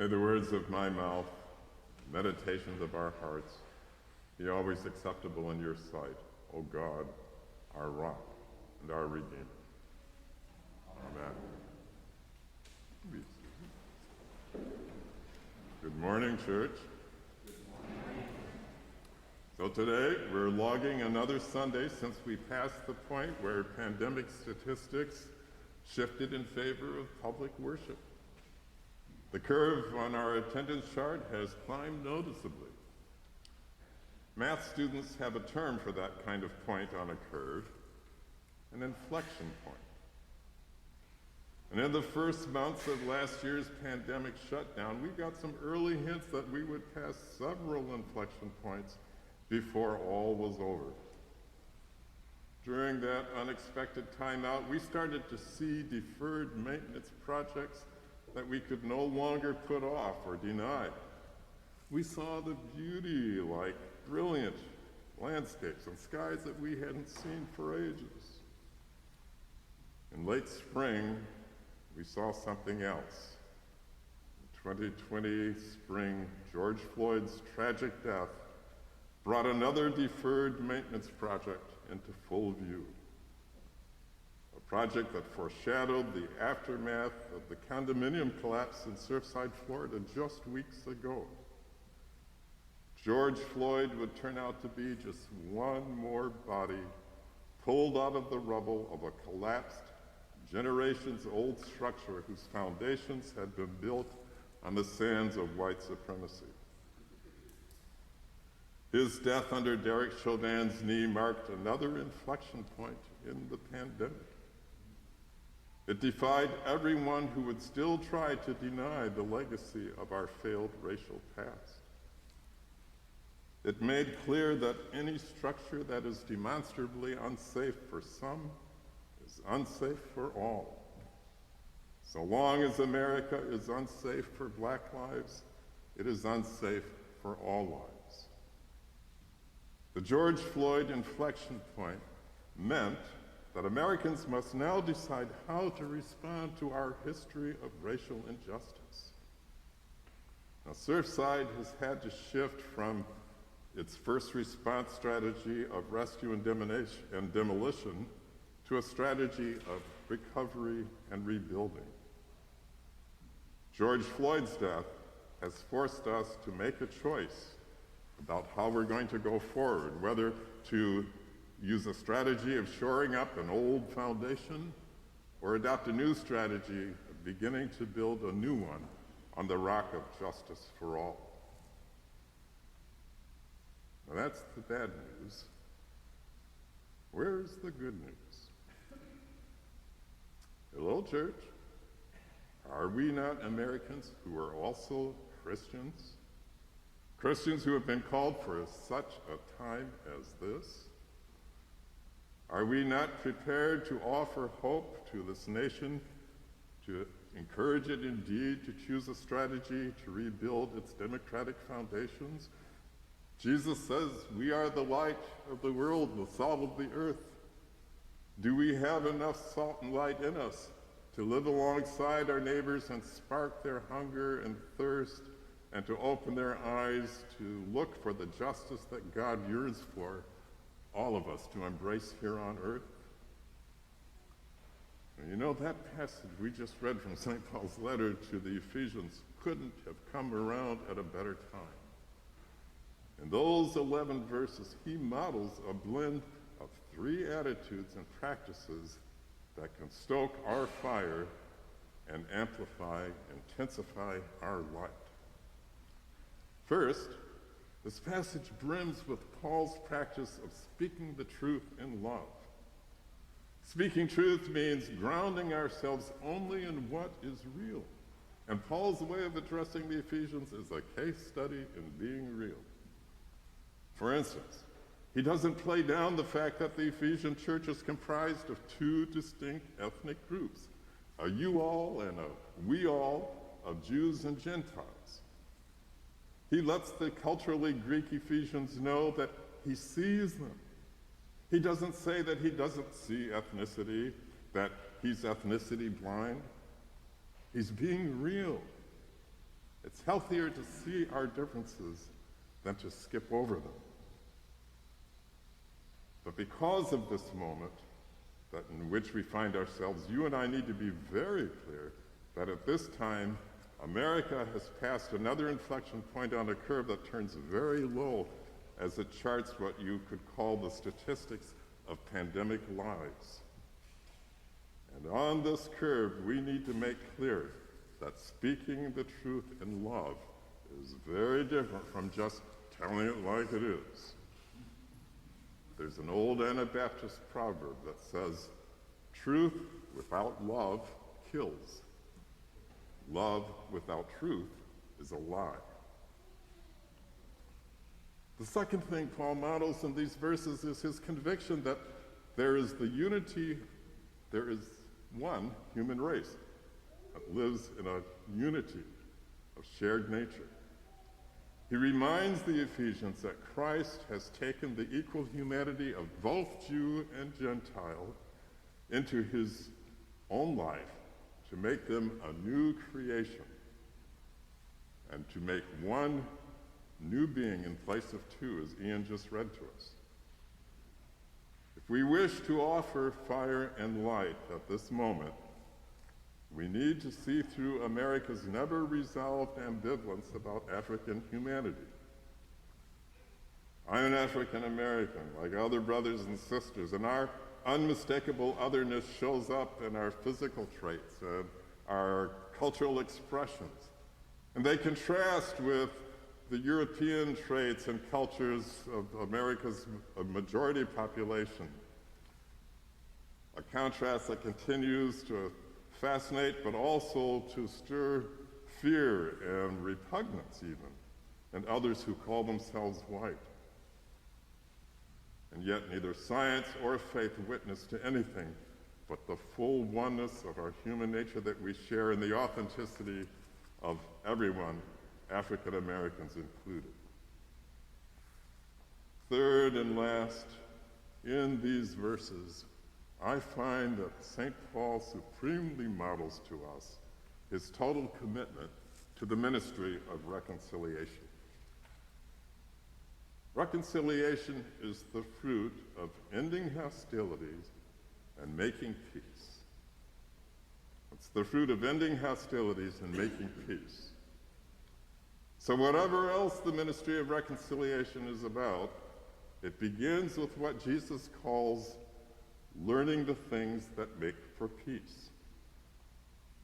May the words of my mouth, meditations of our hearts, be always acceptable in your sight, O God, our rock and our Redeemer. Amen. Good morning, church. So today, we're logging another Sunday since we passed the point where pandemic statistics shifted in favor of public worship. The curve on our attendance chart has climbed noticeably. Math students have a term for that kind of point on a curve, an inflection point. And in the first months of last year's pandemic shutdown, we got some early hints that we would pass several inflection points before all was over. During that unexpected timeout, we started to see deferred maintenance projects that we could no longer put off or deny. We saw the beauty, like brilliant landscapes and skies that we hadn't seen for ages. In late spring, we saw something else. In 2020 spring, George Floyd's tragic death brought another deferred maintenance project into full view. A project that foreshadowed the aftermath of the condominium collapse in Surfside, Florida just weeks ago. George Floyd would turn out to be just one more body pulled out of the rubble of a collapsed, generations-old structure whose foundations had been built on the sands of white supremacy. His death under Derek Chauvin's knee marked another inflection point in the pandemic. It defied everyone who would still try to deny the legacy of our failed racial past. It made clear that any structure that is demonstrably unsafe for some is unsafe for all. So long as America is unsafe for Black lives, it is unsafe for all lives. The George Floyd inflection point meant that Americans must now decide how to respond to our history of racial injustice. Now, Surfside has had to shift from its first response strategy of rescue and demolition to a strategy of recovery and rebuilding. George Floyd's death has forced us to make a choice about how we're going to go forward, whether to use a strategy of shoring up an old foundation or adopt a new strategy of beginning to build a new one on the rock of justice for all. Now that's the bad news. Where's the good news? Hello, church. Are we not Americans who are also Christians? Christians who have been called for such a time as this? Are we not prepared to offer hope to this nation, to encourage it indeed to choose a strategy to rebuild its democratic foundations? Jesus says we are the light of the world, the salt of the earth. Do we have enough salt and light in us to live alongside our neighbors and spark their hunger and thirst, and to open their eyes to look for the justice that God yearns for all of us to embrace here on earth? And you know, that passage we just read from St. Paul's letter to the Ephesians couldn't have come around at a better time. In those 11 verses, he models a blend of three attitudes and practices that can stoke our fire and amplify, intensify our light. First, this passage brims with Paul's practice of speaking the truth in love. Speaking truth means grounding ourselves only in what is real. And Paul's way of addressing the Ephesians is a case study in being real. For instance, he doesn't play down the fact that the Ephesian church is comprised of two distinct ethnic groups, a you all and a we all of Jews and Gentiles. He lets the culturally Greek Ephesians know that he sees them. He doesn't say that he doesn't see ethnicity, that he's ethnicity blind. He's being real. It's healthier to see our differences than to skip over them. But because of this moment that in which we find ourselves, you and I need to be very clear that at this time, America has passed another inflection point on a curve that turns very low as it charts what you could call the statistics of pandemic lives. And on this curve, we need to make clear that speaking the truth in love is very different from just telling it like it is. There's an old Anabaptist proverb that says, truth without love kills. Love without truth is a lie. The second thing Paul models in these verses is his conviction that there is one human race that lives in a unity of shared nature. He reminds the Ephesians that Christ has taken the equal humanity of both Jew and Gentile into his own life to make them a new creation and to make one new being in place of two, as Ian just read to us. If we wish to offer fire and light at this moment, we need to see through America's never-resolved ambivalence about African humanity. I'm an African American, like other brothers and sisters, and our unmistakable otherness shows up in our physical traits and our cultural expressions. And they contrast with the European traits and cultures of America's majority population. A contrast that continues to fascinate, but also to stir fear and repugnance even, in others who call themselves white. And yet neither science or faith witness to anything but the full oneness of our human nature that we share in the authenticity of everyone, African Americans included. Third and last, in these verses, I find that St. Paul supremely models to us his total commitment to the ministry of reconciliation. Reconciliation is the fruit of ending hostilities and making peace. It's the fruit of ending hostilities and making peace. So whatever else the ministry of reconciliation is about, it begins with what Jesus calls learning the things that make for peace.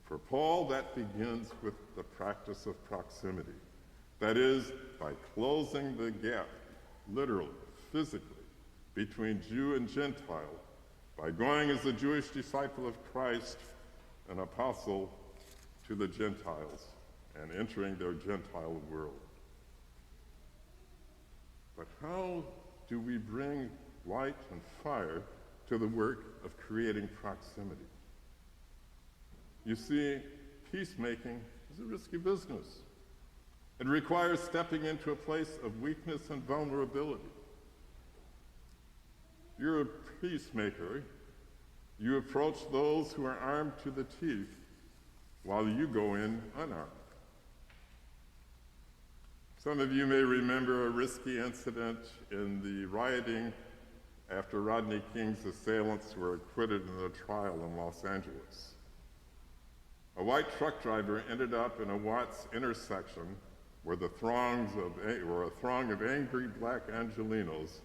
For Paul, that begins with the practice of proximity. That is, by closing the gap, literally, physically, between Jew and Gentile, by going as a Jewish disciple of Christ, an apostle to the Gentiles, and entering their Gentile world. But how do we bring light and fire to the work of creating proximity? You see, peacemaking is a risky business. It requires stepping into a place of weakness and vulnerability. You're a peacemaker. You approach those who are armed to the teeth while you go in unarmed. Some of you may remember a risky incident in the rioting after Rodney King's assailants were acquitted in a trial in Los Angeles. A white truck driver ended up in a Watts intersection where a throng of angry black Angelenos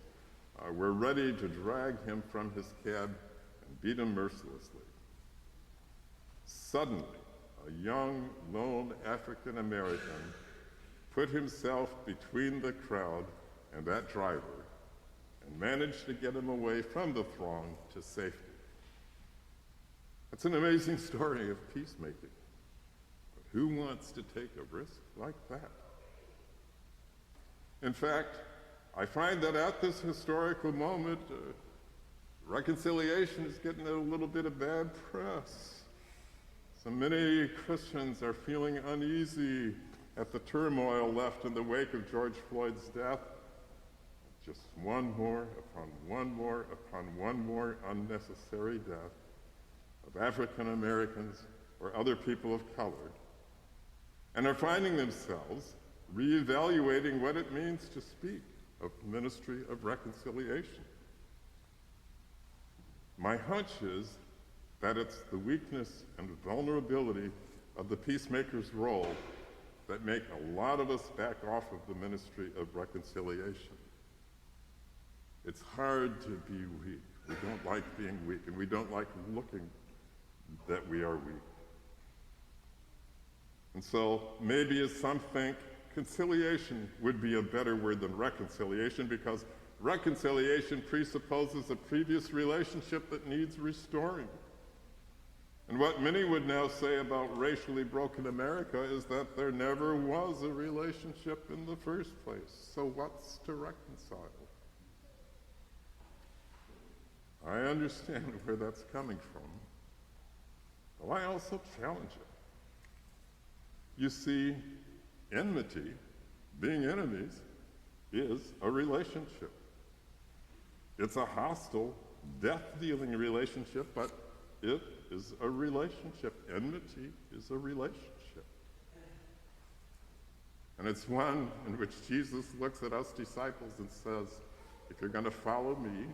were ready to drag him from his cab and beat him mercilessly. Suddenly, a young, lone African American put himself between the crowd and that driver and managed to get him away from the throng to safety. It's an amazing story of peacemaking. But who wants to take a risk like that? In fact, I find that at this historical moment, reconciliation is getting a little bit of bad press. So many Christians are feeling uneasy at the turmoil left in the wake of George Floyd's death. Just one more upon one more upon one more unnecessary death of African Americans or other people of color. and are finding themselves reevaluating what it means to speak of ministry of reconciliation. My hunch is that it's the weakness and vulnerability of the peacemaker's role that make a lot of us back off of the ministry of reconciliation. It's hard to be weak. We don't like being weak, and we don't like looking that we are weak. And so maybe, as some think, conciliation would be a better word than reconciliation, because reconciliation presupposes a previous relationship that needs restoring. And what many would now say about racially broken America is that there never was a relationship in the first place. So what's to reconcile? I understand where that's coming from, but I also challenge it. You see, enmity, being enemies, is a relationship. It's a hostile, death-dealing relationship, but it is a relationship. Enmity is a relationship. And it's one in which Jesus looks at us disciples and says, if you're going to follow me,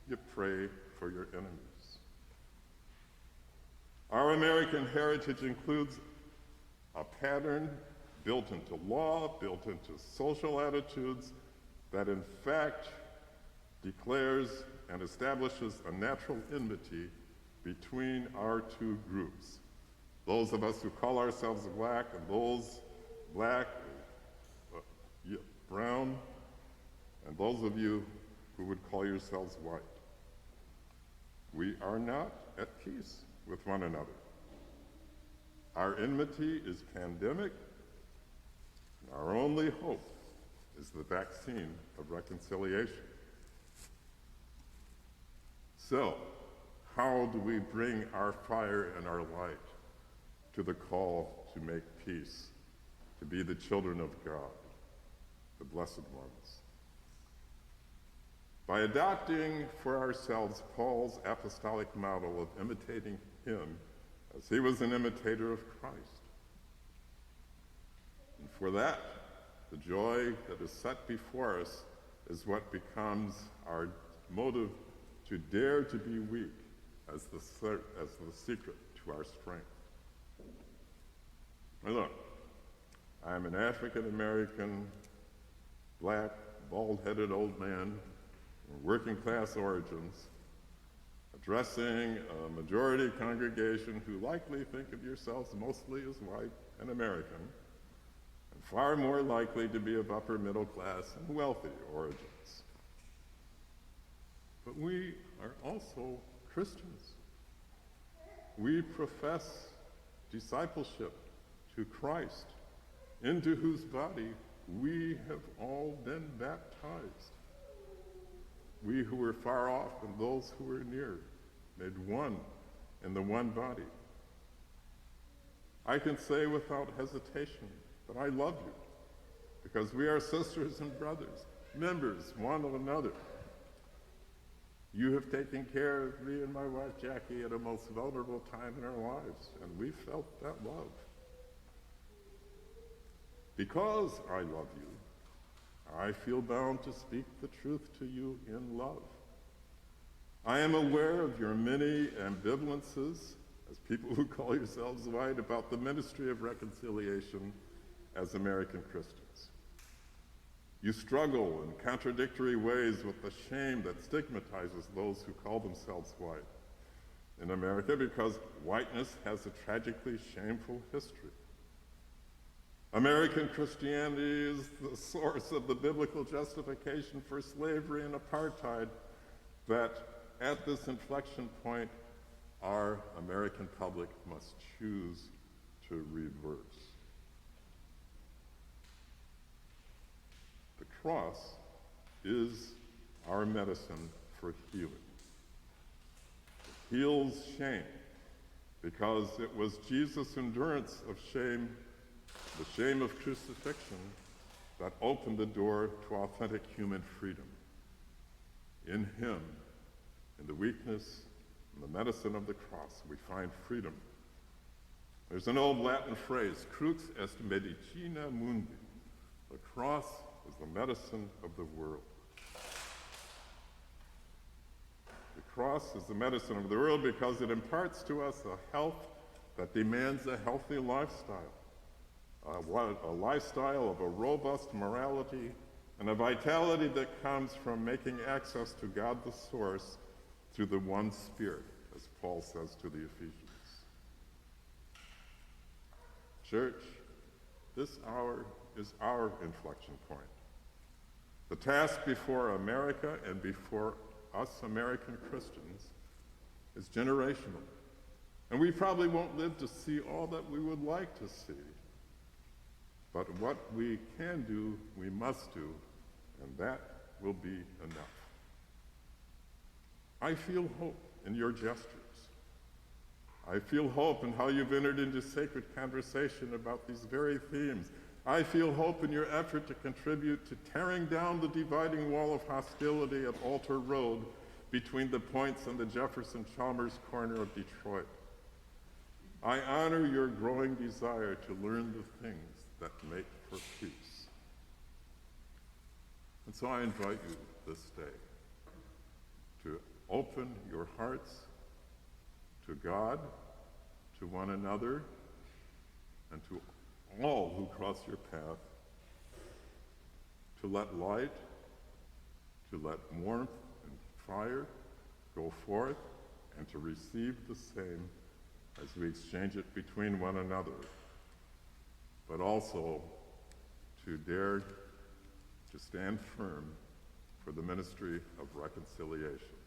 you pray for your enemies. Our American heritage includes a pattern built into law, built into social attitudes, that in fact declares and establishes a natural enmity between our two groups. Those of us who call ourselves black and those black, brown, and those of you who would call yourselves white. We are not at peace with one another. Our enmity is pandemic, and our only hope is the vaccine of reconciliation. So, how do we bring our fire and our light to the call to make peace, to be the children of God, the blessed ones? By adopting for ourselves Paul's apostolic model of imitating him as he was an imitator of Christ. And for that, the joy that is set before us is what becomes our motive to dare to be weak as the secret to our strength. Now look, I'm an African-American, black, bald-headed old man of working-class origins, addressing a majority congregation who likely think of yourselves mostly as white and American, and far more likely to be of upper middle class and wealthy origins. But we are also Christians. We profess discipleship to Christ, into whose body we have all been baptized. We who were far off and those who were near, made one in the one body. I can say without hesitation that I love you, because we are sisters and brothers, members one of another. You have taken care of me and my wife Jackie at a most vulnerable time in our lives, and we felt that love. Because I love you, I feel bound to speak the truth to you in love. I am aware of your many ambivalences, as people who call yourselves white, about the ministry of reconciliation as American Christians. You struggle in contradictory ways with the shame that stigmatizes those who call themselves white in America, because whiteness has a tragically shameful history. American Christianity is the source of the biblical justification for slavery and apartheid that, at this inflection point, our American public must choose to reverse. The cross is our medicine for healing. It heals shame because it was Jesus' endurance of shame, the shame of crucifixion, that opened the door to authentic human freedom. In him, in the weakness and the medicine of the cross, we find freedom. There's an old Latin phrase, crux est medicina mundi. The cross is the medicine of the world. The cross is the medicine of the world because it imparts to us a health that demands a healthy lifestyle. A lifestyle of a robust morality and a vitality that comes from making access to God the source through the one Spirit, as Paul says to the Ephesians. Church, this hour is our inflection point. The task before America and before us American Christians is generational. And we probably won't live to see all that we would like to see. But what we can do, we must do, and that will be enough. I feel hope in your gestures. I feel hope in how you've entered into sacred conversation about these very themes. I feel hope in your effort to contribute to tearing down the dividing wall of hostility at Alter Road between the Points and the Jefferson-Chalmers corner of Detroit. I honor your growing desire to learn the things that make for peace. And so I invite you this day to open your hearts to God, to one another, and to all who cross your path, to let light, to let warmth and fire go forth, and to receive the same as we exchange it between one another, but also to dare to stand firm for the ministry of reconciliation.